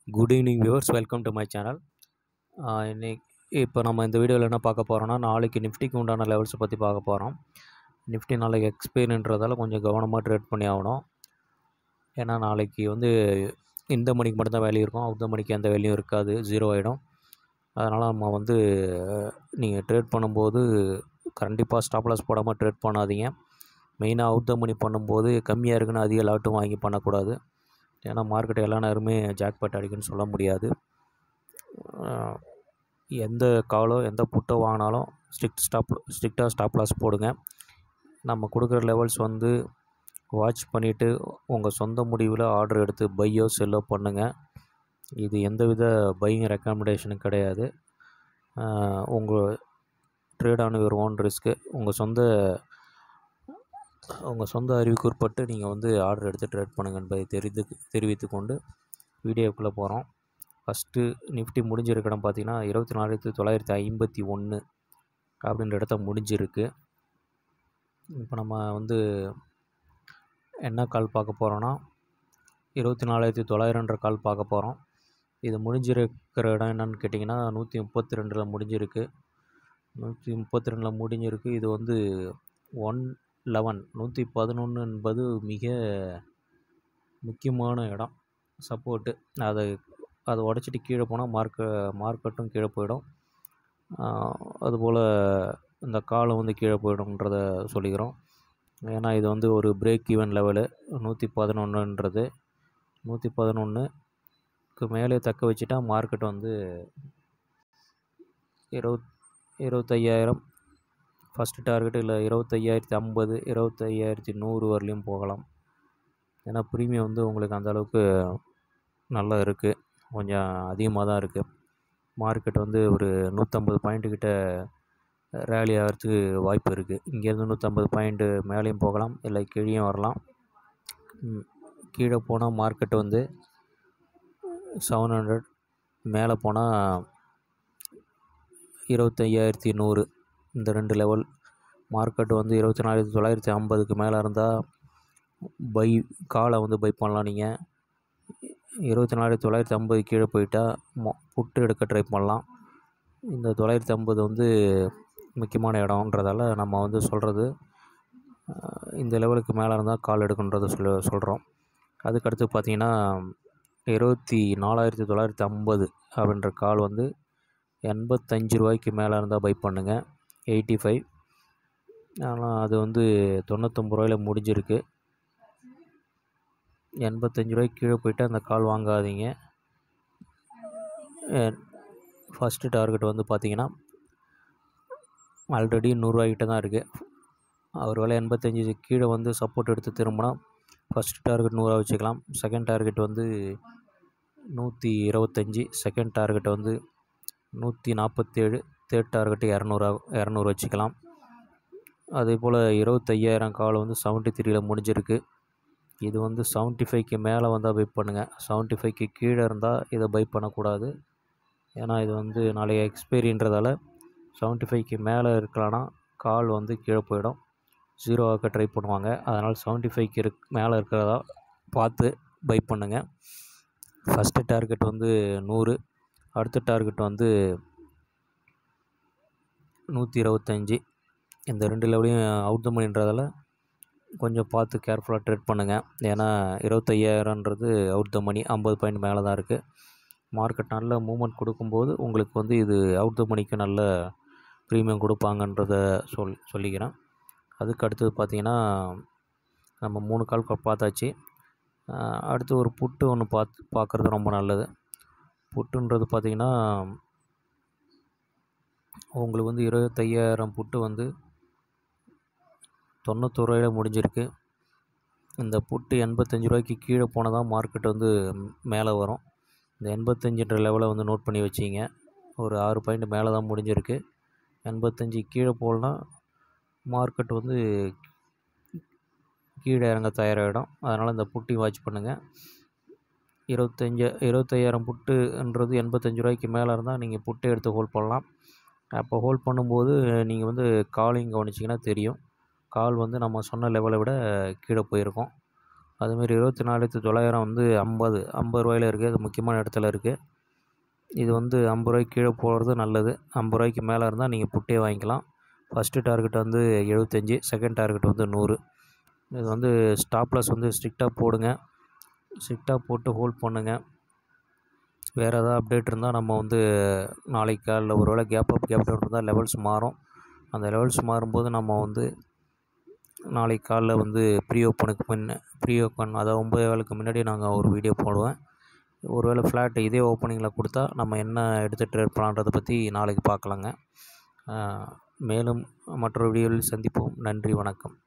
Good evening viewers, welcome to my channel. இப்போ நம்ம இந்த வீடியோவில் என்ன பார்க்க போகிறோம்னா, நாளைக்கு நிஃப்டிக்கு உண்டான லெவல்ஸை பற்றி பார்க்க போகிறோம். நிஃப்டி நாளைக்கு எக்ஸ்பைரின்றதால கொஞ்சம் கவனமாக ட்ரேட் பண்ணி ஆகணும். ஏன்னா நாளைக்கு இந்த மணிக்கு மட்டும்தான் வேல்யூ இருக்கும், அவுட் மணிக்கு எந்த வேல்யூயும் இருக்காது, ஜீரோ ஆகிடும். அதனால் நம்ம நீங்கள் ட்ரேட் பண்ணும்போது கண்டிப்பாக ஸ்டாப் லாஸ் போடாமல் ட்ரேட் பண்ணாதீங்க. மெயினாக அவுட் மணி பண்ணும்போது கம்மியாக இருக்குன்னு அதிக லாட்டும் வாங்கி பண்ணக்கூடாது. ஏன்னா மார்க்கெட் எல்லா நேரமே ஜாக்பாட் அடிக்குன்னு சொல்ல முடியாது. எந்த காலோ எந்த புட்டோ வாங்கினாலும் ஸ்ட்ரிக்டாக ஸ்டாப் லாஸ் போடுங்க. நம்ம கொடுக்குற லெவல்ஸ் வாட்ச் பண்ணிவிட்டு உங்கள் சொந்த முடிவில் ஆர்டர் எடுத்து பையோ செல்லோ பண்ணுங்கள். இது எந்தவித பையிங் ரெக்கமெண்டேஷனும் கிடையாது. உங்கள் trade on your own risk. உங்கள் சொந்த அறிவுக்கு உட்பட்டு நீங்கள் ஆர்டர் எடுத்து ட்ரேட் பண்ணுங்கள் என்பதை தெரிவித்து கொண்டு வீடியோக்குள்ளே போகிறோம். ஃபஸ்ட்டு நிஃப்டி முடிஞ்சிருக்க இடம் பார்த்திங்கன்னா 24,951 அப்படின்ற இடத்த முடிஞ்சிருக்கு. இப்போ நம்ம என்ன கால் பார்க்க போகிறோன்னா 24,900 கால் பார்க்க போகிறோம். இது முடிஞ்சிருக்கிற இடம் என்னன்னு கேட்டிங்கன்னா 132 முடிஞ்சிருக்கு. 132 முடிஞ்சிருக்கு. இது 111 என்பது மிக முக்கியமான இடம், சப்போர்ட்டு. அதை உடச்சிட்டு கீழே போனால் மார்க்கெட்டும் கீழே போயிடும். அதுபோல் இந்த காலம் கீழே போயிடும்ன்றத சொல்லிக்கிறோம். ஏன்னா இது ஒரு பிரேக் ஈவன் லெவலு 111ன்றது. 111க்கு மேலே தக்க வச்சுட்டா மார்க்கெட் 25,000 ஃபஸ்ட்டு டார்கெட்டு, இல்லை 25,050, 25,100 வரலையும் போகலாம். ஏன்னா ப்ரீமியம் உங்களுக்கு அந்தளவுக்கு நல்லா இருக்குது, கொஞ்சம் அதிகமாக தான் இருக்குது. மார்க்கெட் ஒரு 150 பாயிண்ட்டுக்கிட்ட ரேலி ஆகிறதுக்கு வாய்ப்பு இருக்குது. இங்கேருந்து 150 பாயிண்ட்டு மேலேயும் போகலாம், இல்லை கீழேயும் வரலாம். கீழே போனால் மார்க்கெட் 700, மேலே போனால் 25,100. இந்த ரெண்டு லெவல். மார்க்கெட் 24,950க்கு மேலே இருந்தால் காலை பை பண்ணலாம். நீங்கள் 24,950 கீழே போயிட்டால் புட்டு எடுக்க ட்ரை பண்ணலாம். இந்த 950 முக்கியமான இடம்ன்றதால நம்ம சொல்கிறது, இந்த லெவலுக்கு மேலே இருந்தால் கால் எடுக்குன்றதை சொல்கிறோம். அதுக்கடுத்து பார்த்திங்கன்னா 24,950 அப்படின்ற கால் 85 ரூபாய்க்கு மேலே இருந்தால் பை பண்ணுங்கள். 85. ஆனால் அது 99 ரூபாயில் முடிஞ்சிருக்கு. 85 ரூபாய்க்கு கீழே போய்ட்டு அந்த கால் வாங்காதீங்க. ஃபஸ்ட்டு டார்கெட் பார்த்திங்கன்னா ஆல்ரெடி 100 ரூபாய்க்கிட்ட தான் இருக்குது. ஒரு வேளை 85 கீழே சப்போர்ட் எடுத்து திரும்பினா ஃபஸ்ட் டார்கெட் 100 வச்சுக்கலாம். Second target 125, second target 147, third target 200 வச்சுக்கலாம். அதே போல் 25,000 கால் 73ல் முடிஞ்சிருக்கு. இது 75க்கு மேலே வந்தால் பை பண்ணுங்கள். 75க்கு கீழே இருந்தால் இதை பை பண்ணக்கூடாது. ஏன்னா இது நாளைக்கு எக்ஸ்பைரின்றதால 75க்கு மேலே இருக்கலாம்னா கால் கீழே போயிடும், ஜீரோ ஆக்க ட்ரை பண்ணுவாங்க. அதனால் 75க்கு மேலே இருக்கிறதா பார்த்து பை பண்ணுங்கள். ஃபஸ்ட்டு டார்கெட் 100, அடுத்த டார்கெட் 125. இந்த ரெண்டு லெவலையும் அவுட் மணின்றதால கொஞ்சம் பார்த்து கேர்ஃபுல்லாக ட்ரேட் பண்ணுங்கள். ஏன்னா 25,000ன்றது அவுட் மணி, 50 பாயிண்ட் மேலே தான் இருக்குது. மார்க்கெட் நல்ல மூவ்மெண்ட் கொடுக்கும்போது உங்களுக்கு இது அவுட் மணிக்கு நல்ல ப்ரீமியம் கொடுப்பாங்கன்றத சொல்லிக்கிறேன். அதுக்கு அடுத்தது பார்த்திங்கன்னா நம்ம 3 கால் பார்த்தாச்சு. அடுத்து ஒரு புட்டு ஒன்று பார்க்குறது ரொம்ப நல்லது. புட்டுன்றது பார்த்திங்கன்னா உங்களுக்கு 25,000 புட்டு 91 ரூபாயில் முடிஞ்சிருக்கு. இந்த புட்டு 85 ரூபாய்க்கு கீழே போனால் தான் மார்க்கெட் மேலே வரும். இந்த 85ன்ற லெவலை நோட் பண்ணி வச்சிங்க. ஒரு 6 பாயிண்ட் மேலே தான் முடிஞ்சிருக்கு. 85 கீழே போகலன்னா மார்க்கெட் கீழே இறங்க தயாராகிடும். அதனால் இந்த புட்டி வாட்ச் பண்ணுங்கள். 25,000 புட்டுன்றது 85 ரூபாய்க்கு மேலே இருந்தால் நீங்கள் புட்டை எடுத்து ஹோல்ட் பண்ணலாம். அப்போ ஹோல்ட் பண்ணும்போது நீங்கள் காலிங் கவனிச்சிங்கன்னா தெரியும். கால் நம்ம சொன்ன லெவலை விட கீழே போயிருக்கும். அதுமாரி 24,900 வந்து 50 ரூபாயில இருக்குது. அது முக்கியமான இடத்துல இருக்குது. இது வந்து 50 ரூபாய்க்கு கீழே போகிறது நல்லது. 50 ரூபாய்க்கு மேலே இருந்தால் நீங்கள் புட்டே வாங்கிக்கலாம். ஃபஸ்ட்டு டார்கெட் வந்து 75, செகண்ட் டார்கெட் வந்து 100. இது வந்து ஸ்டாப் லாஸ் வந்து ஸ்ட்ரிக்டாக போடுங்க. ஸ்ட்ரிக்டாக போட்டு ஹோல்ட் பண்ணுங்கள். வேறு ஏதாவது அப்டேட் இருந்தால் நம்ம வந்து நாளைக்கு காலைல ஒரு வேளை கேப் அப் கேப் டவுன் இருந்தால் லெவல்ஸ் மாறும். அந்த லெவல்ஸ் மாறும்போது நம்ம வந்து நாளைக்கு காலைல வந்து ப்ரீ ஓப்பன் அதாவது 9 முன்னாடி நாங்கள் ஒரு வீடியோ போடுவேன். ஒரு வேளை ஃப்ளாட் இதே ஓப்பனிங்கில் கொடுத்தா நம்ம என்ன எடுத்து ட்ரேட் பண்ணலான்றதை பற்றி நாளைக்கு பார்க்கலாங்க. மேலும் மற்றொரு வீடியோவில் சந்திப்போம். நன்றி, வணக்கம்.